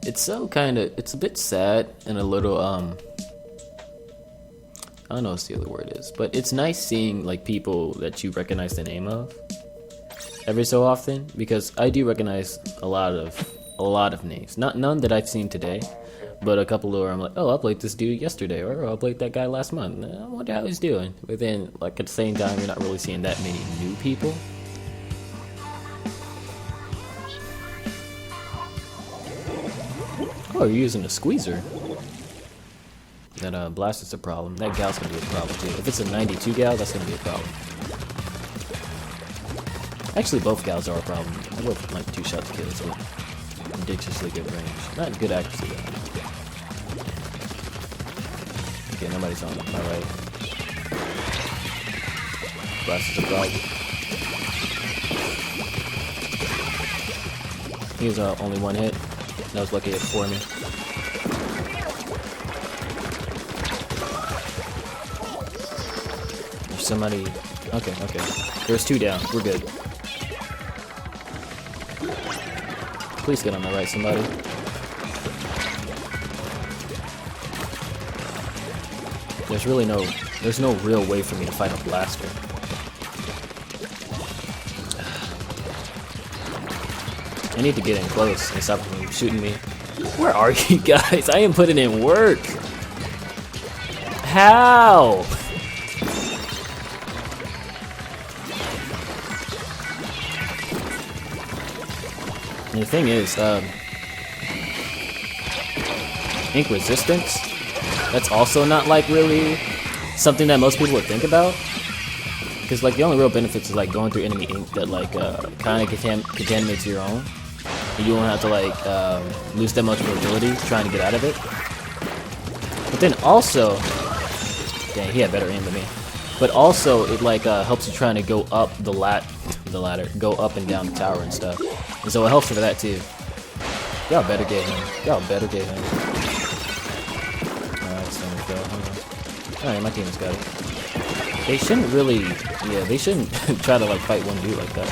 It's so kind of, it's a bit sad and a little, I don't know what the other word is, but it's nice seeing like people that you recognize the name of every so often, because I do recognize a lot of names. None that I've seen today, but a couple where I'm like, oh, I played this dude yesterday, or I played that guy last month. I wonder how he's doing. But then, like at the same time, you're not really seeing that many new people. Oh, you're using a squeezer. That blast is a problem. That gal's gonna be a problem too. If it's a 92 gal, that's gonna be a problem. Actually, both gals are a problem. I both like 2-shot kills with ridiculously good range. Not good accuracy though. Okay, nobody's on my right. Blast is a problem. He was only one hit. That was lucky for me. There's somebody. Okay. There's 2 down. We're good. Please get on the right, somebody. There's no real way for me to fight a blaster. I need to get in close and stop them shooting me. Where are you guys? I am putting in work. How? And the thing is, ink resistance, that's also not like really something that most people would think about. Because like the only real benefits is like going through enemy ink that like kind of contaminates your own. And you won't have to like lose that much mobility trying to get out of it. But then also, dang, he had better aim than me. But also it like helps you trying to go up the ladder, go up and down the tower and stuff. And so it helps for that too. Y'all better get him. Alright, so we go. Alright, my team has got it. They shouldn't really, they shouldn't try to like fight one dude like that.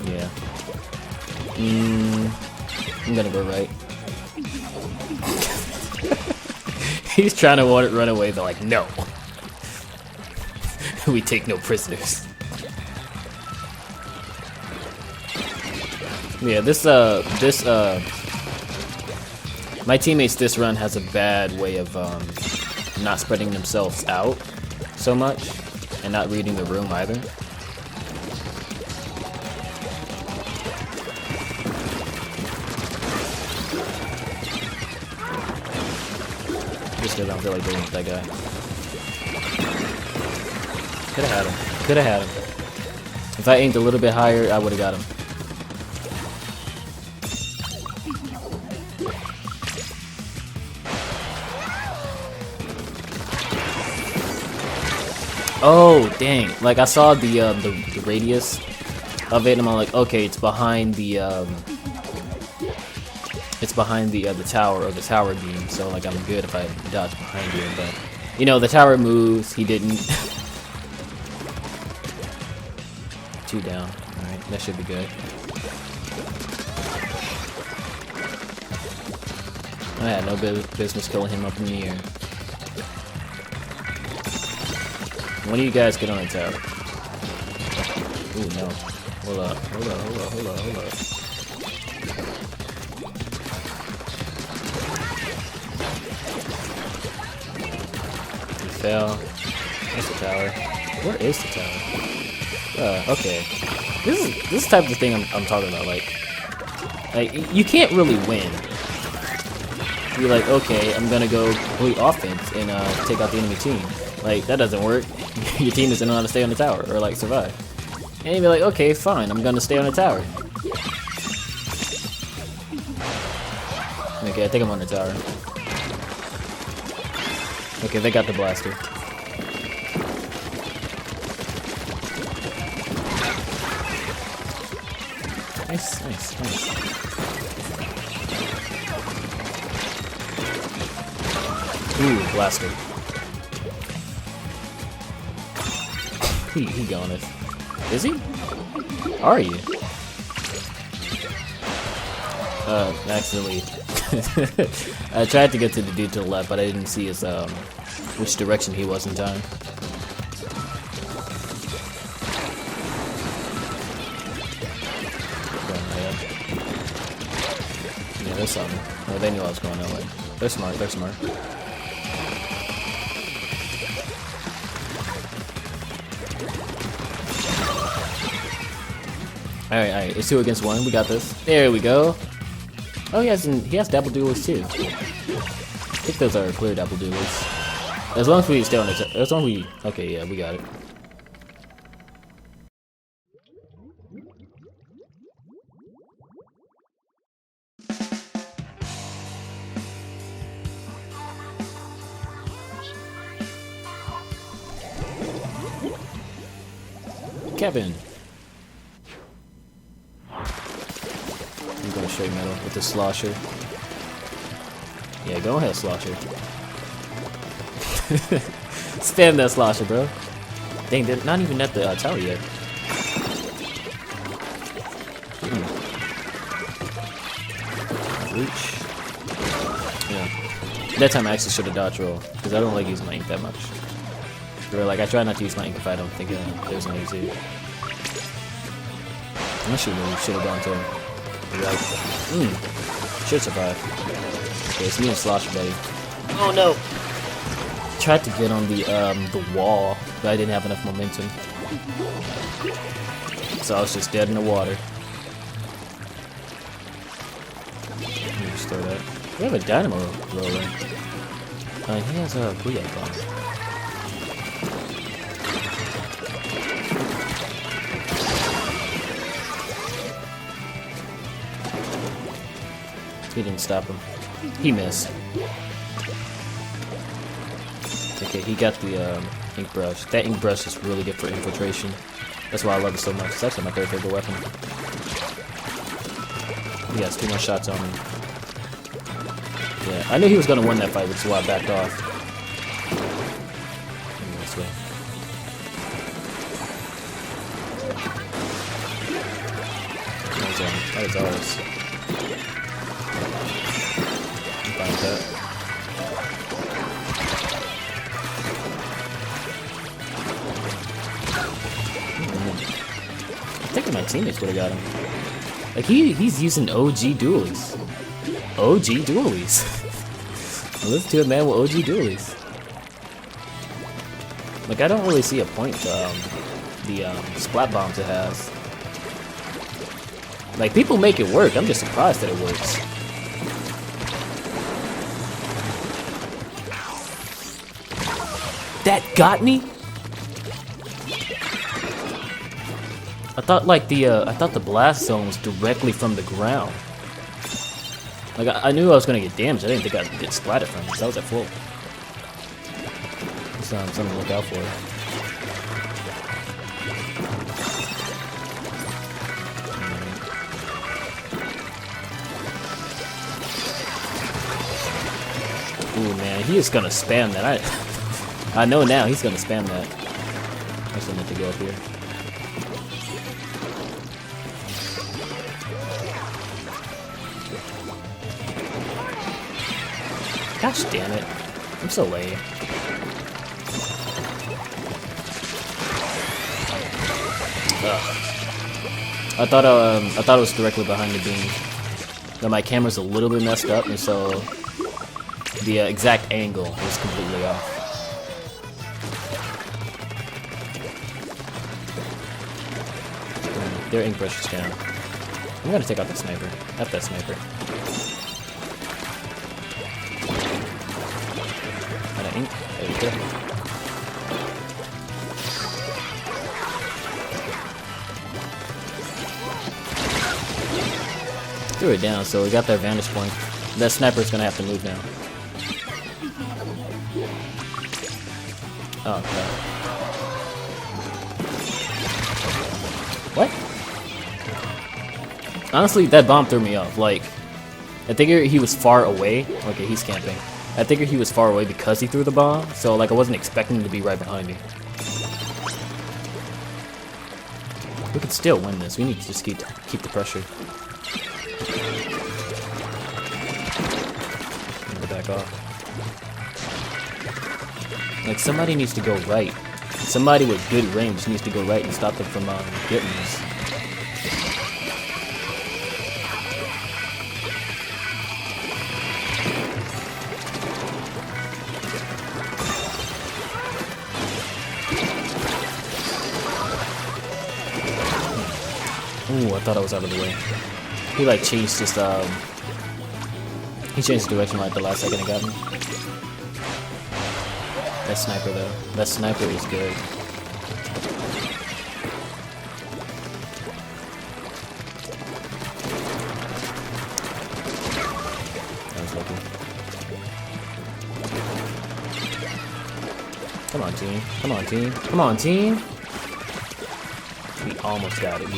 Yeah. I'm gonna go right. He's trying to run away, but like, no. We take no prisoners. Yeah, my teammates this run has a bad way of not spreading themselves out so much and not reading the room either. Just because I don't feel like dealing with that guy. Could have had him. If I aimed a little bit higher, I would have got him. Oh dang! Like I saw the radius of it, and I'm like, okay, it's behind the tower or the tower beam. So like I'm good if I dodge behind it, but you know the tower moves. He didn't. 2 down. All right, that should be good. I had no business killing him up in the air. When do you guys get on the tower? Ooh, no. Hold up. He fell. That's the tower. Where is the tower? Okay. This is the type of thing I'm talking about. Like you can't really win. You're like, okay, I'm gonna go complete offense and take out the enemy team. Like, that doesn't work. Your team doesn't know how to stay on the tower or like survive. And you'd be like, okay, fine, I'm gonna stay on the tower. Okay, I think I'm on the tower. Okay, they got the blaster. Nice. Ooh, blaster. He going it. Is he? Are you? Accidentally. I tried to get to the dude to the left, but I didn't see his, which direction he was in time. Going ahead. Yeah, there's something. Oh, they knew I was going that way. They're smart, they're smart. Alright, it's 2 against 1. We got this. There we go. Oh, he has double duels too. I think those are clear double duels. As long as we stay on it. As long as we. Okay, yeah, we got it. Kevin. I'm going straight metal with the slosher. Yeah, go ahead, slosher. Spam that slosher, bro. Dang, they're not even at the tower yet. Reach. Yeah. That time I actually should have dodge roll, because I don't like using my ink that much. Like, I try not to use my ink if I don't think there's no easy. I should have gone to him. Like, should survive. Okay, it's me and Slosher, buddy. Oh no! Tried to get on the wall, but I didn't have enough momentum. So I was just dead in the water. Let me just throw that. We have a dynamo roller. He has a booyah bomb. He didn't stop him. He missed. Okay, he got the ink brush. That ink brush is really good for infiltration. That's why I love it so much. It's actually my third favorite weapon. He has 2 more shots on him. Yeah, I knew he was gonna win that fight, which is why I backed off. This way. That is ours. That. I think my teammates would have got him. Like he's using OG dualies. OG dualies. Listen to a man with OG dualies. Like I don't really see a point to the splat bombs it has. Like people make it work. I'm just surprised that it works. That got me? I thought like I thought the blast zone was directly from the ground. Like I knew I was gonna get damaged. I didn't think I'd get splatted from it, because I was at full. Something to look out for. Ooh man, he is gonna spam that. I know now he's gonna spam that. I still need to go up here. Gosh damn it. I'm so lame. Ugh. I thought it was directly behind the beam. But my camera's a little bit messed up, and so the exact angle was completely off. Their ink brush is down. I'm gonna take out the sniper. F that sniper. Out of ink. There we go. Threw it down, so we got their vantage point. That sniper's gonna have to move now. Oh, okay. What? Honestly, that bomb threw me off. Like, I figured he was far away. Okay, he's camping. I figured he was far away because he threw the bomb, so like I wasn't expecting him to be right behind me. We could still win this. We need to just keep the pressure. back off. Like, somebody needs to go right. Somebody with good range needs to go right and stop them from getting this. Ooh, I thought I was out of the way. He like changed his he changed direction right at the last second and got me. That sniper though. That sniper is good. That was lucky. Come on, team. Come on, team. Come on, team. We almost got it.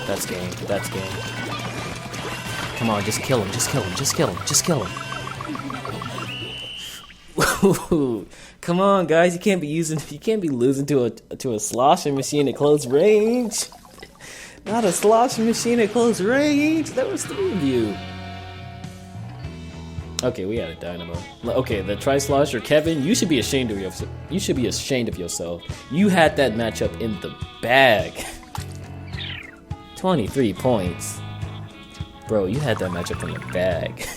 That's game. That's game. Come on, just kill him. Just kill him. Just kill him. Just kill him. Come on, guys. You can't be losing to a sloshing machine at close range. Not a sloshing machine at close range. There was 3 of you. Okay, we had a dynamo. Okay, the Tri-Slosher, Kevin, you should be ashamed of yourself. You should be ashamed of yourself. You had that matchup in the bag. 23 points. Bro, you had that matchup in the bag.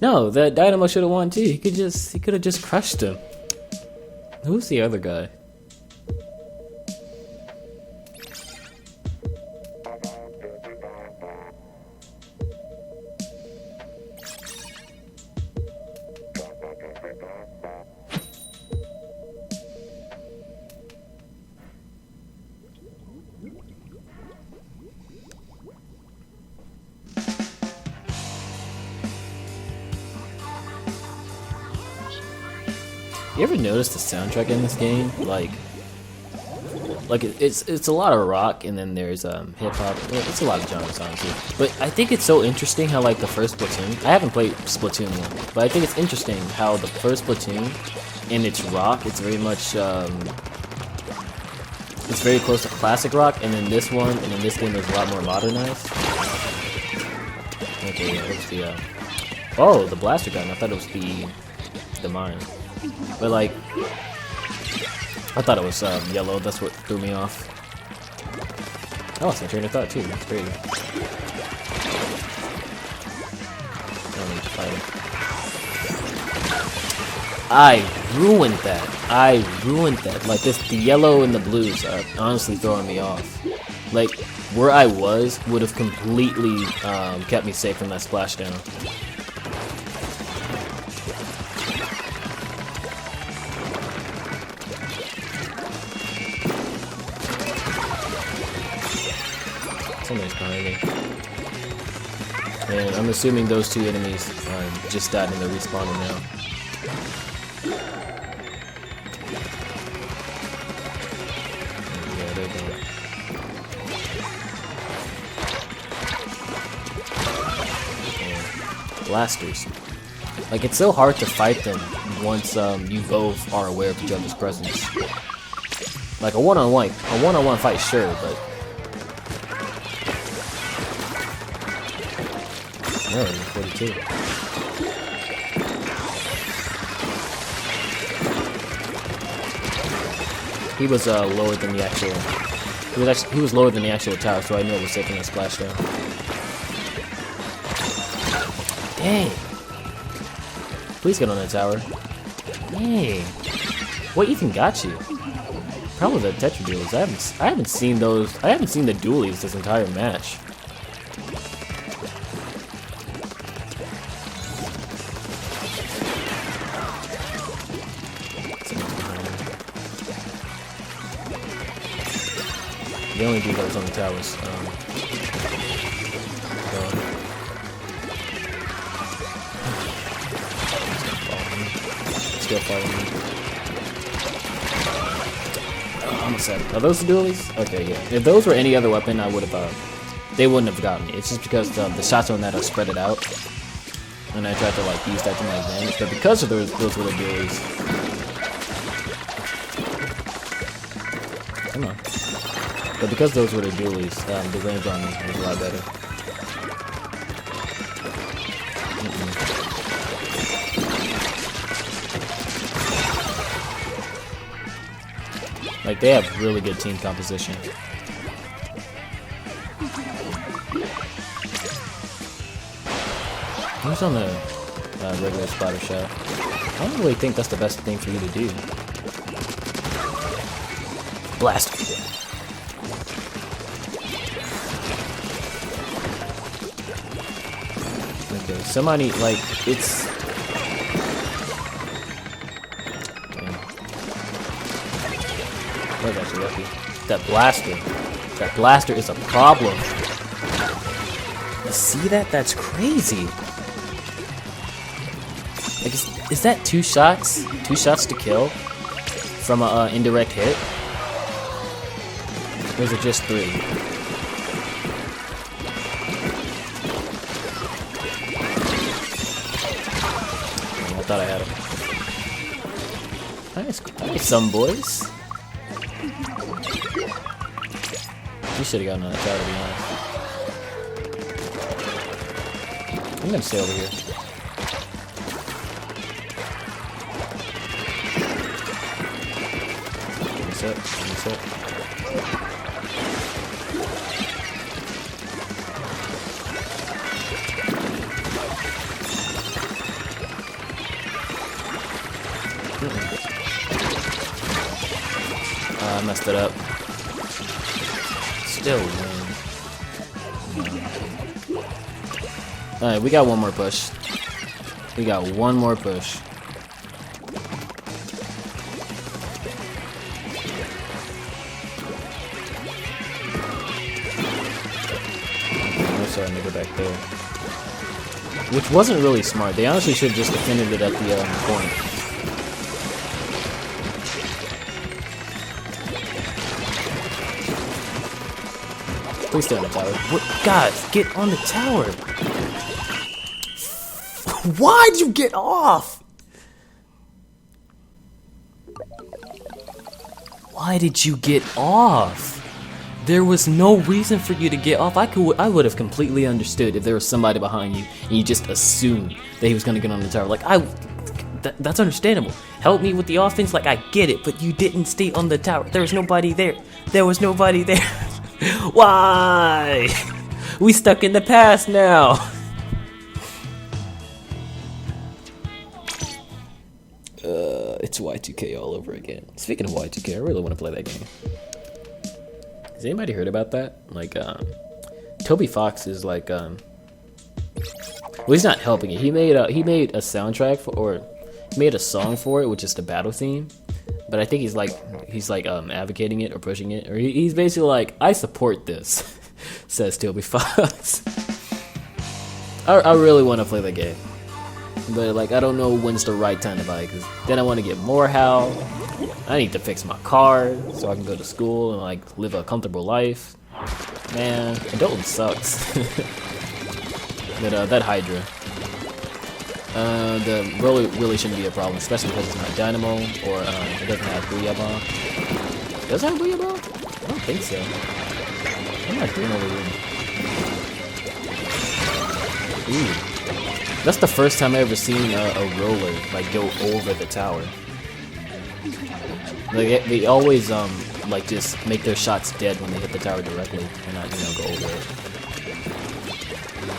No, that Dynamo should have won too. He could have just crushed him. Who's the other guy? You ever notice the soundtrack in this game? Like it's a lot of rock, and then there's hip hop. It's a lot of genres, honestly. But I think it's so interesting how like the first Splatoon. I haven't played Splatoon 1, but I think it's interesting how the first Splatoon, and it's rock. It's very much it's very close to classic rock, and then this one, and in this game, is a lot more modernized. Okay, yeah, what's the oh, the blaster gun. I thought it was the mine. But like, I thought it was yellow. That's what threw me off. I lost my train of thought too. That's crazy. I don't need to fight him. I ruined that. I ruined that. Like the yellow and the blues are honestly throwing me off. Like where I was would have completely kept me safe from that splashdown. Somebody's behind me. And I'm assuming those 2 enemies just died and they're respawning now. Yeah, they're gone. Blasters. Like, it's so hard to fight them once you both are aware of each other's presence. Like a one-on-one fight, sure, but no, 42. He was lower than the actual. He was lower than the actual tower, so I knew it was safe in a splashdown. Dang! Please get on that tower. Dang! What even got you? Probably the Tetra duels. I haven't seen those. I haven't seen the dualies this entire match. The only dude that was on the towers. Still following me. Oh, I'm upset. Are those the dualies? Okay, yeah. If those were any other weapon, I would have. They wouldn't have gotten me. It's just because the shots on that are spread it out, and I tried to like use that to my advantage. But because of those were the dualies. Come on. But because those were the dualies, the range on them was a lot better. Like, they have really good team composition. Who's on the regular splatter shot? I don't really think that's the best thing for you to do. Blast! Okay, somebody, like, it's... That was actually lucky. That blaster is a problem. You see that? That's crazy. Like, is that 2 shots? 2 shots to kill from an indirect hit? Or is it just 3? I thought I had him. Nice, some boys. You should have gotten on that tower, to be honest. I'm gonna stay over here. Reset. I messed it up. Still win. Alright, we got one more push. We got one more push. I'm starting to go back there. Which wasn't really smart. They honestly should have just defended it at the point. Please stay on the tower. What? Guys, get on the tower! Why'd you get off? Why did you get off? There was no reason for you to get off. I would have completely understood if there was somebody behind you and you just assumed that he was gonna get on the tower. Like, that's understandable. Help me with the offense, like, I get it, but you didn't stay on the tower. There was nobody there. There was nobody there. Why? We stuck in the past now. It's Y2K all over again. Speaking of Y2K, I really want to play that game. Has anybody heard about that? Like, Toby Fox is like, well, he's not helping it. He made a soundtrack for, or made a song for it, which is the battle theme. But I think he's advocating it or pushing it, or he's basically like, I support this, says Toby Fox. I really want to play the game, but like, I don't know when's the right time to buy it, because then I want to get more HAL. I need to fix my car so I can go to school and like live a comfortable life. Man, adulting sucks. But that Hydra, the really shouldn't be a problem, especially because it's not Dynamo, or it doesn't have Booyah Bomb. Does it have Booyah Bomb? I don't think so. I'm not doing over here. Ooh. That's the first time I ever seen a roller like go over the tower. Like, they always like just make their shots dead when they hit the tower directly, and not, you know, go over it.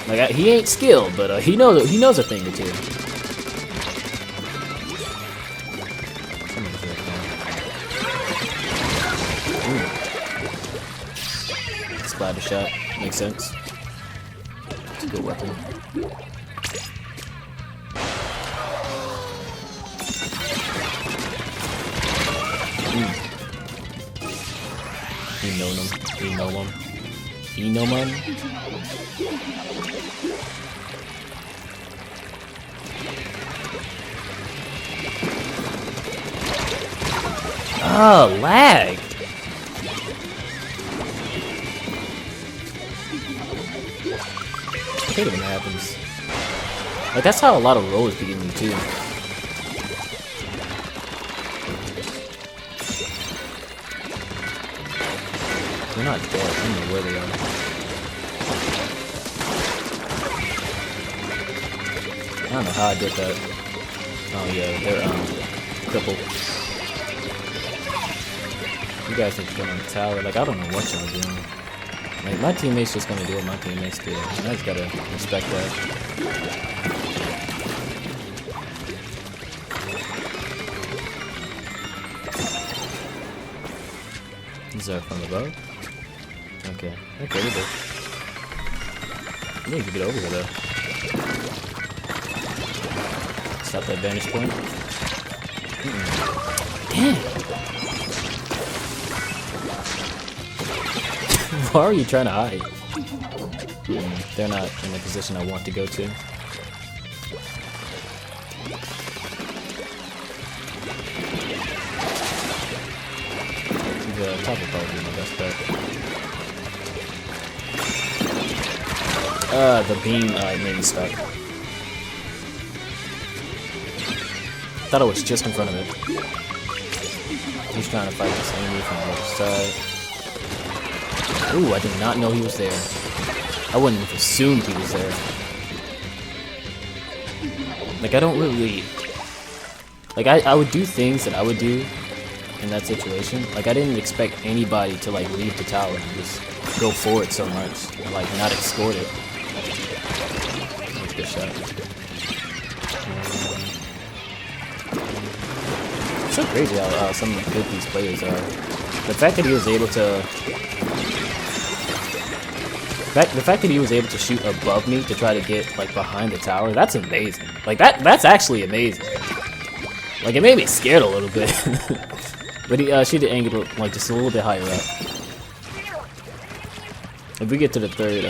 Like, he ain't skilled, but he knows a thing or two. Splatter shot makes sense. It's a good weapon. Enoman. Oh, lag. I hate it when that happens. Like, that's how a lot of rollers begin me too. They're not dead. I don't know where they are. I don't know how I did that. Oh yeah, they're crippled. You guys need to get on the tower. Like, I don't know what y'all doing. Like, my teammates just gonna do what my teammates do. And I just gotta respect that. These are from above? Okay. Okay, we're good. I need to get over here, though. Stop that vantage point. Damn! Why are you trying to hide? They're not in the position I want to go to. The top will probably be my best bet. The beam made me stuck. Thought I was just in front of it. He's trying to fight this enemy from the other side. Ooh, I did not know he was there. I wouldn't have assumed he was there. Like, I don't really... Like, I would do things that I would do in that situation. Like, I didn't expect anybody to, like, leave the tower and just go forward so much. And, like, not escort it. That's a good shot. It's so crazy how some good these players are. The fact that he was able to... The fact that he was able to shoot above me to try to get, like, behind the tower, that's amazing. Like, that's actually amazing. Like, it made me scared a little bit. But he shoot the angle, like, just a little bit higher up. If we get to the third,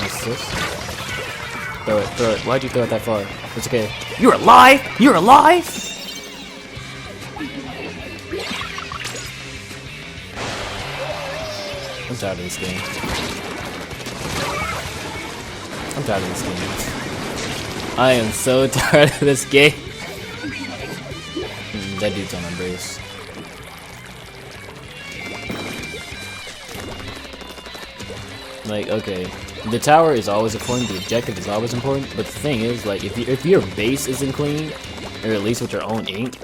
assist. Throw it, throw it. Why'd you throw it that far? It's okay. You're alive! You're alive! I'm tired of this game. I'm tired of this game. I am so tired of this game. That dude's on embrace. Like, okay, the tower is always important, the objective is always important, but the thing is, like, if your base isn't clean, or at least with your own ink,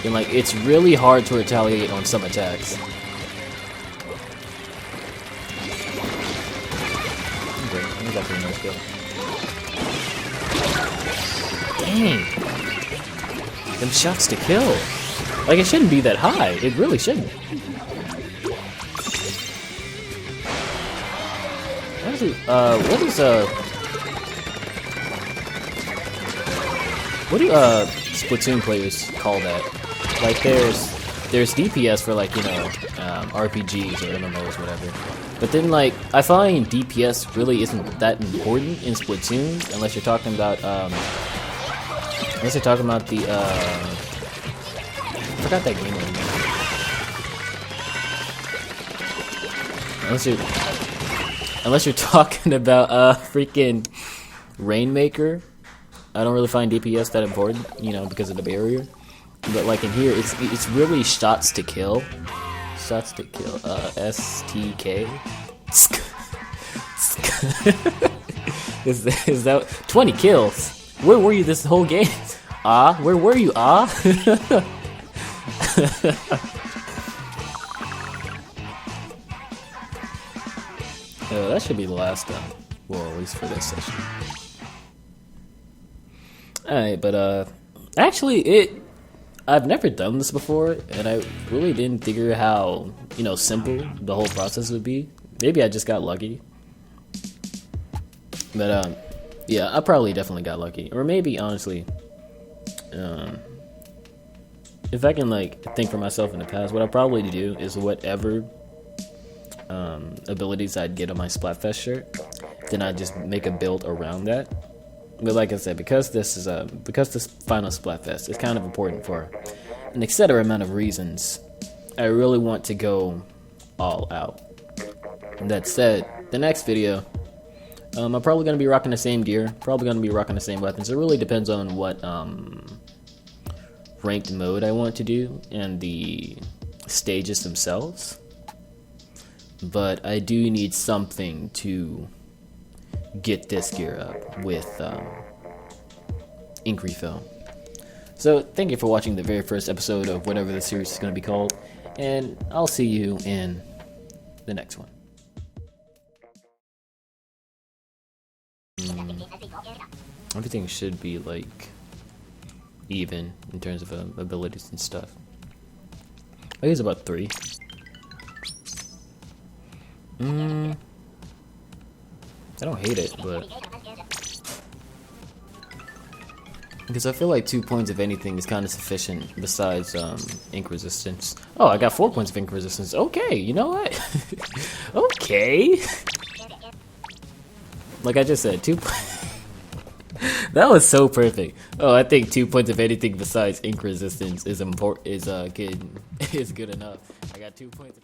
then, like, it's really hard to retaliate on some attacks. Exactly, nice kill. Dang! Them shots to kill! Like, it shouldn't be that high. It really shouldn't. What do Splatoon players call that? Like, there's DPS for, like, you know, RPGs or MMOs, whatever. But then, like, I find DPS really isn't that important in Splatoon unless you're talking about the I forgot that game name. Unless you're talking about freaking Rainmaker. I don't really find DPS that important, you know, because of the barrier. But like in here, it's really shots to kill. Shots to kill. STK. Is that 20 kills? Where were you this whole game? Where were you? That should be the last time. Well, at least for this session. Alright, but actually I've never done this before, and I really didn't figure how, you know, simple the whole process would be. Maybe I just got lucky. But yeah, I probably definitely got lucky. Or maybe, honestly, if I can, like, think for myself in the past, what I'd probably do is whatever abilities I'd get on my Splatfest shirt, then I'd just make a build around that. But like I said, because this final Splatfest is kind of important for an etc. amount of reasons, I really want to go all out. And that said, the next video, I'm probably going to be rocking the same gear, probably going to be rocking the same weapons. It really depends on what ranked mode I want to do and the stages themselves, but I do need something to get this gear up with ink refill. So thank you for watching the very first episode of whatever the series is going to be called, and I'll see you in the next one. Everything should be like even in terms of abilities and stuff. I guess about 3. I don't hate it, but because I feel like 2 points of anything is kind of sufficient besides ink resistance. Oh, I got 4 points of ink resistance. Okay, you know what? Okay. Like I just said, 2 points. That was so perfect. Oh, I think 2 points of anything besides ink resistance is good enough. I got 2 points of